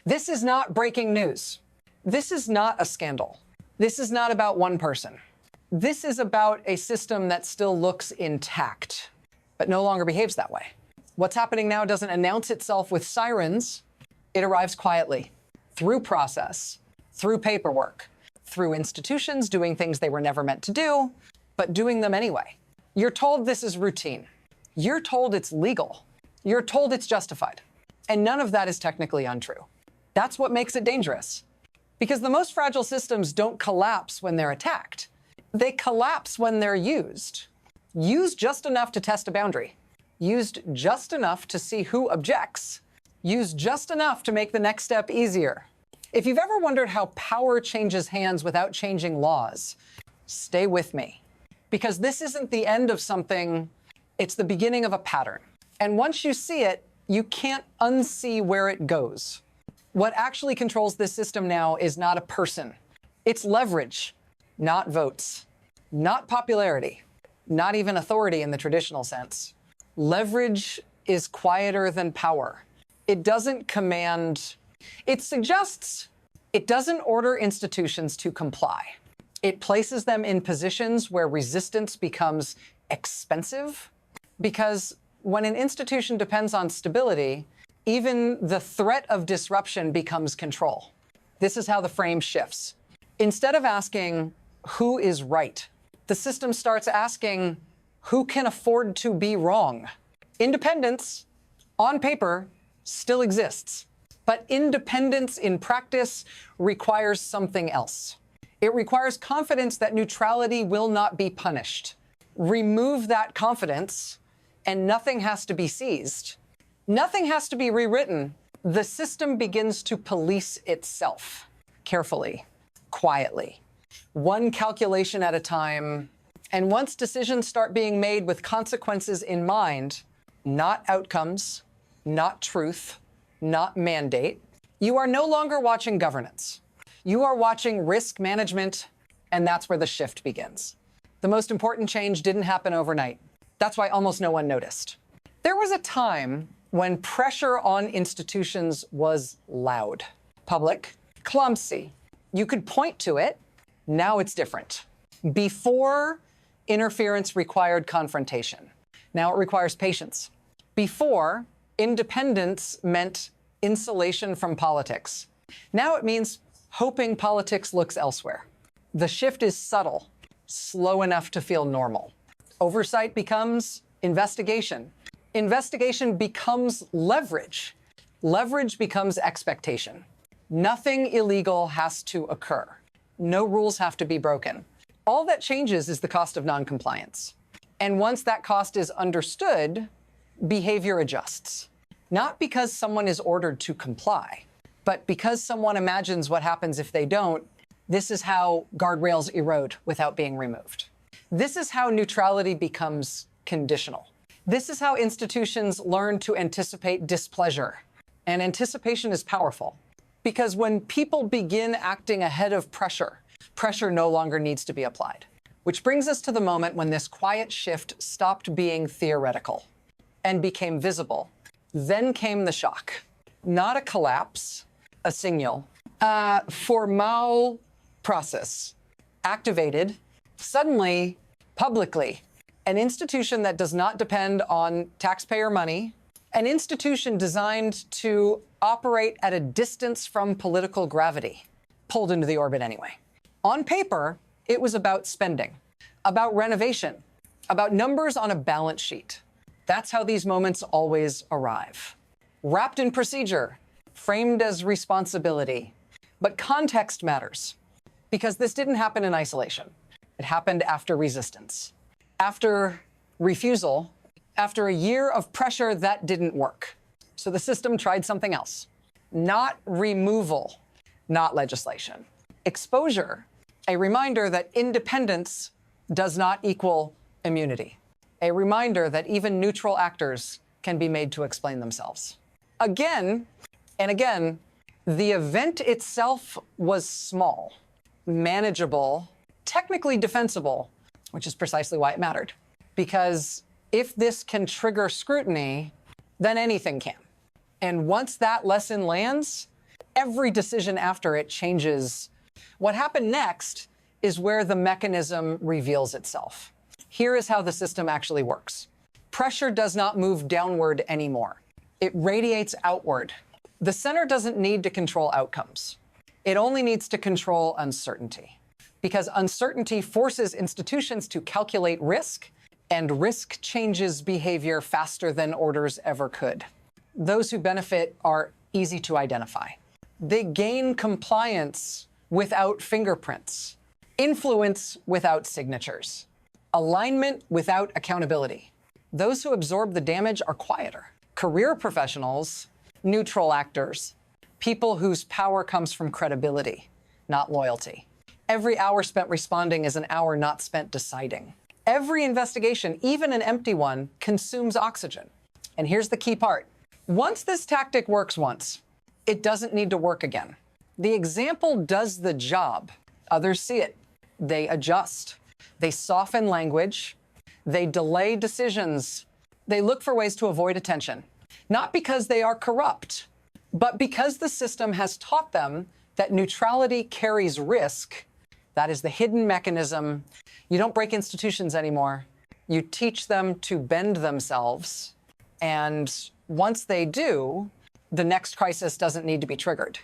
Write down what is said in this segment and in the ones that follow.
This is not breaking news. This is not a scandal. This is not about one person. This is about a system that still looks intact, but no longer behaves that way. What's happening now doesn't announce itself with sirens. It arrives quietly, through process, through paperwork, through institutions doing things they were never meant to do, but doing them anyway. You're told this is routine. You're told it's legal. You're told it's justified. And none of that is technically untrue. That's what makes it dangerous. Because the most fragile systems don't collapse when they're attacked. They collapse when they're used. Used just enough to test a boundary. Used just enough to see who objects. Used just enough to make the next step easier. If you've ever wondered how power changes hands without changing laws, stay with me. Because this isn't the end of something, it's the beginning of a pattern. And once you see it, you can't unsee where it goes. What actually controls this system now is not a person. It's leverage, not votes, not popularity, not even authority in the traditional sense. Leverage is quieter than power. It doesn't command, it suggests, it doesn't order institutions to comply. It places them in positions where resistance becomes expensive, because when an institution depends on stability, even the threat of disruption becomes control. This is how the frame shifts. Instead of asking, who is right, the system starts asking, who can afford to be wrong? Independence, on paper, still exists. But independence in practice requires something else. It requires confidence that neutrality will not be punished. Remove that confidence, and nothing has to be seized. Nothing has to be rewritten. The system begins to police itself carefully, quietly, one calculation at a time. And once decisions start being made with consequences in mind, not outcomes, not truth, not mandate, you are no longer watching governance. You are watching risk management, and that's where the shift begins. The most important change didn't happen overnight. That's why almost no one noticed. There was a time when pressure on institutions was loud, public, clumsy. You could point to it. Now it's different. Before, interference required confrontation. Now it requires patience. Before, independence meant insulation from politics. Now it means hoping politics looks elsewhere. The shift is subtle, slow enough to feel normal. Oversight becomes investigation. Investigation becomes leverage. Leverage becomes expectation. Nothing illegal has to occur. No rules have to be broken. All that changes is the cost of noncompliance. And once that cost is understood, behavior adjusts. Not because someone is ordered to comply, but because someone imagines what happens if they don't. This is how guardrails erode without being removed. This is how neutrality becomes conditional. This is how institutions learn to anticipate displeasure. And anticipation is powerful, because when people begin acting ahead of pressure, pressure no longer needs to be applied. Which brings us to the moment when this quiet shift stopped being theoretical and became visible. Then came the shock. Not a collapse, a signal. Formal process. Activated, suddenly, publicly. An institution that does not depend on taxpayer money. An institution designed to operate at a distance from political gravity. Pulled into the orbit anyway. On paper, it was about spending, about renovation, about numbers on a balance sheet. That's how these moments always arrive. Wrapped in procedure, framed as responsibility. But context matters, because this didn't happen in isolation. It happened after resistance, after refusal, after a year of pressure that didn't work. So the system tried something else. Not removal, not legislation. Exposure, a reminder that independence does not equal immunity. A reminder that even neutral actors can be made to explain themselves. Again and again, the event itself was small, manageable, technically defensible, which is precisely why it mattered. Because if this can trigger scrutiny, then anything can. And once that lesson lands, every decision after it changes. What happened next is where the mechanism reveals itself. Here is how the system actually works. Pressure does not move downward anymore. It radiates outward. The center doesn't need to control outcomes. It only needs to control uncertainty, because uncertainty forces institutions to calculate risk, and risk changes behavior faster than orders ever could. Those who benefit are easy to identify. They gain compliance without fingerprints, influence without signatures, alignment without accountability. Those who absorb the damage are quieter. Career professionals, neutral actors, people whose power comes from credibility, not loyalty. Every hour spent responding is an hour not spent deciding. Every investigation, even an empty one, consumes oxygen. And here's the key part. Once this tactic works once, it doesn't need to work again. The example does the job. Others see it. They adjust. They soften language. They delay decisions. They look for ways to avoid attention. Not because they are corrupt, but because the system has taught them that neutrality carries risk. That is the hidden mechanism. You don't break institutions anymore. You teach them to bend themselves. And once they do, the next crisis doesn't need to be triggered.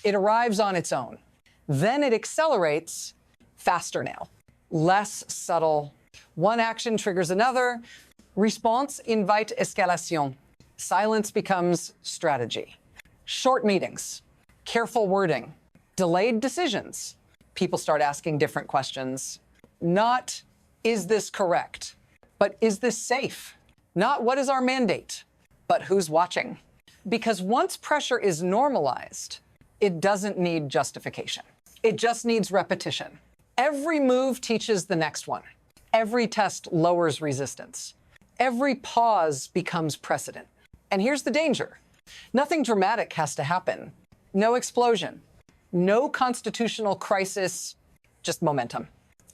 It arrives on its own. Then it accelerates faster now, less subtle. One action triggers another. Response invite escalation. Silence becomes strategy. Short meetings, careful wording, delayed decisions. People start asking different questions. Not, is this correct? But is this safe? Not, what is our mandate? But who's watching? Because once pressure is normalized, it doesn't need justification. It just needs repetition. Every move teaches the next one. Every test lowers resistance. Every pause becomes precedent. And here's the danger. Nothing dramatic has to happen. No explosion. No constitutional crisis, just momentum.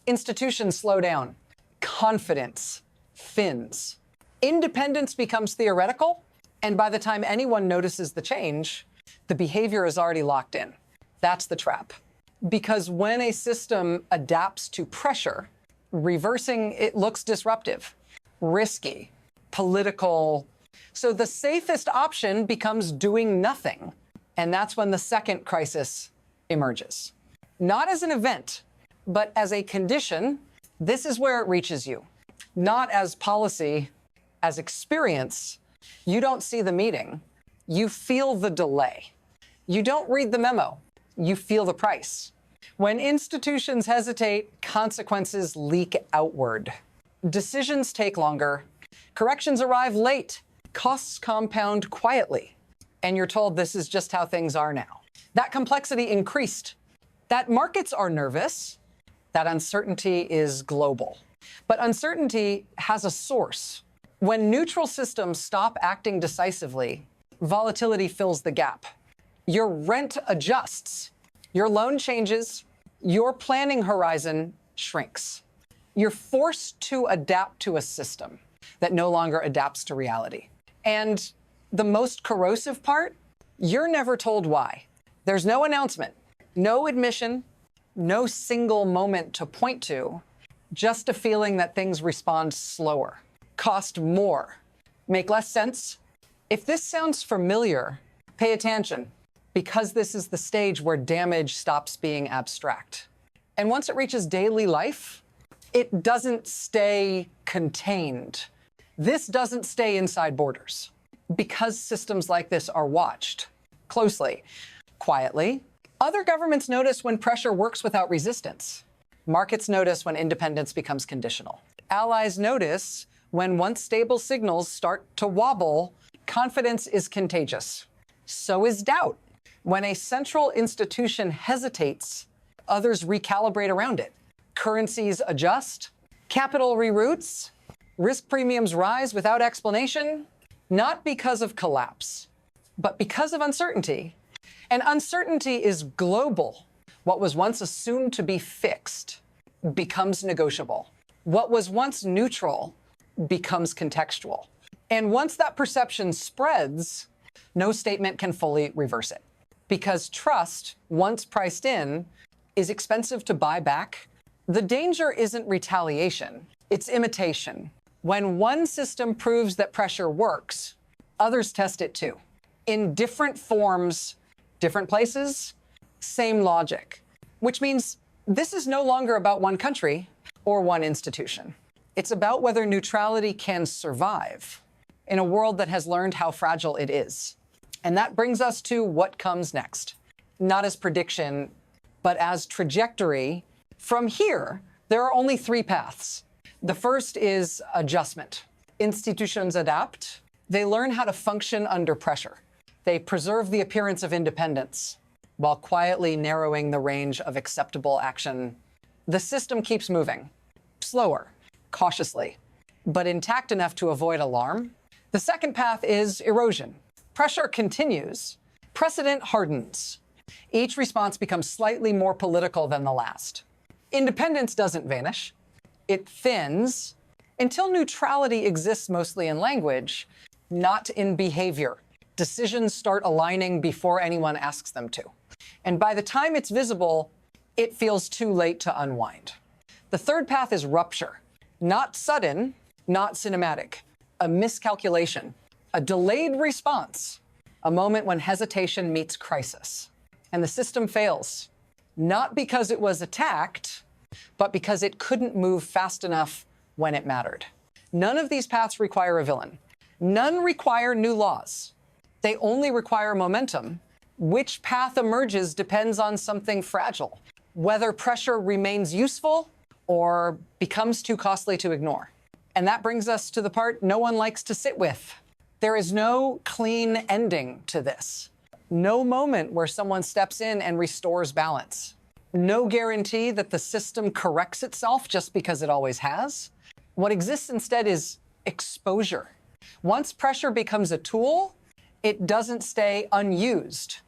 Institutions slow down. Confidence thins. Independence becomes theoretical, and by the time anyone notices the change, the behavior is already locked in. That's the trap. Because when a system adapts to pressure, reversing it looks disruptive, risky, political. So the safest option becomes doing nothing. And that's when the second crisis emerges. Not as an event, but as a condition. This is where it reaches you. Not as policy, as experience. You don't see the meeting. You feel the delay. You don't read the memo. You feel the price. When institutions hesitate, consequences leak outward. Decisions take longer. Corrections arrive late. Costs compound quietly. And you're told this is just how things are now. That complexity increased. That markets are nervous. That uncertainty is global. But uncertainty has a source. When neutral systems stop acting decisively, volatility fills the gap. Your rent adjusts. Your loan changes. Your planning horizon shrinks. You're forced to adapt to a system that no longer adapts to reality. And the most corrosive part, you're never told why. There's no announcement, no admission, no single moment to point to, just a feeling that things respond slower, cost more, make less sense. If this sounds familiar, pay attention, because this is the stage where damage stops being abstract. And once it reaches daily life, it doesn't stay contained. This doesn't stay inside borders. Because systems like this are watched closely, quietly, other governments notice when pressure works without resistance. Markets notice when independence becomes conditional. Allies notice when once stable signals start to wobble. Confidence is contagious. So is doubt. When a central institution hesitates, others recalibrate around it. Currencies adjust, capital reroutes, risk premiums rise without explanation, not because of collapse, but because of uncertainty. And uncertainty is global. What was once assumed to be fixed becomes negotiable. What was once neutral becomes contextual. And once that perception spreads, no statement can fully reverse it. because trust, once priced in, is expensive to buy back. The danger isn't retaliation, it's imitation. When one system proves that pressure works, others test it too. In different forms, different places, same logic. Which means this is no longer about one country or one institution. It's about whether neutrality can survive in a world that has learned how fragile it is. And that brings us to what comes next. Not as prediction, but as trajectory. From here, there are only three paths. The first is adjustment. Institutions adapt. They learn how to function under pressure. They preserve the appearance of independence while quietly narrowing the range of acceptable action. The system keeps moving, slower, cautiously, but intact enough to avoid alarm. The second path is erosion. Pressure continues. Precedent hardens. Each response becomes slightly more political than the last. Independence doesn't vanish. It thins until neutrality exists mostly in language, not in behavior. Decisions start aligning before anyone asks them to. And by the time it's visible, it feels too late to unwind. The third path is rupture. Not sudden, not cinematic. A miscalculation, a delayed response, a moment when hesitation meets crisis. And the system fails, not because it was attacked, but because it couldn't move fast enough when it mattered. None of these paths require a villain. None require new laws. They only require momentum. Which path emerges depends on something fragile, whether pressure remains useful or becomes too costly to ignore. And that brings us to the part no one likes to sit with. There is no clean ending to this. No moment where someone steps in and restores balance. No guarantee that the system corrects itself just because it always has. What exists instead is exposure. Once pressure becomes a tool, it doesn't stay unused.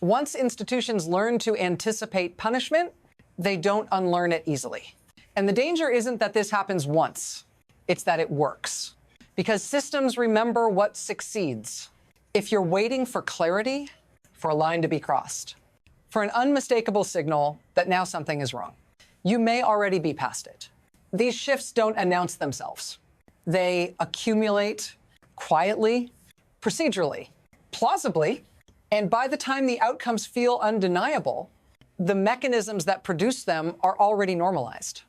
Once institutions learn to anticipate punishment, they don't unlearn it easily. And the danger isn't that this happens once. It's that it works. Because systems remember what succeeds. If you're waiting for clarity, for a line to be crossed, for an unmistakable signal that now something is wrong, you may already be past it. These shifts don't announce themselves. They accumulate quietly, procedurally, plausibly, and by the time the outcomes feel undeniable, the mechanisms that produce them are already normalized.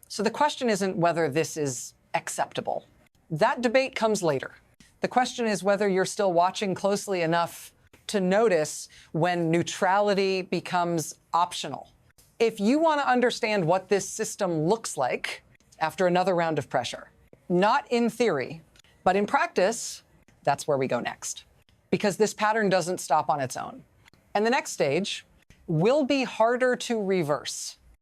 So the question isn't whether this is acceptable. That debate comes later. The question is whether you're still watching closely enough to notice when neutrality becomes optional. If you want to understand what this system looks like after another round of pressure, not in theory, but in practice, that's where we go next. Because this pattern doesn't stop on its own. And the next stage will be harder to reverse.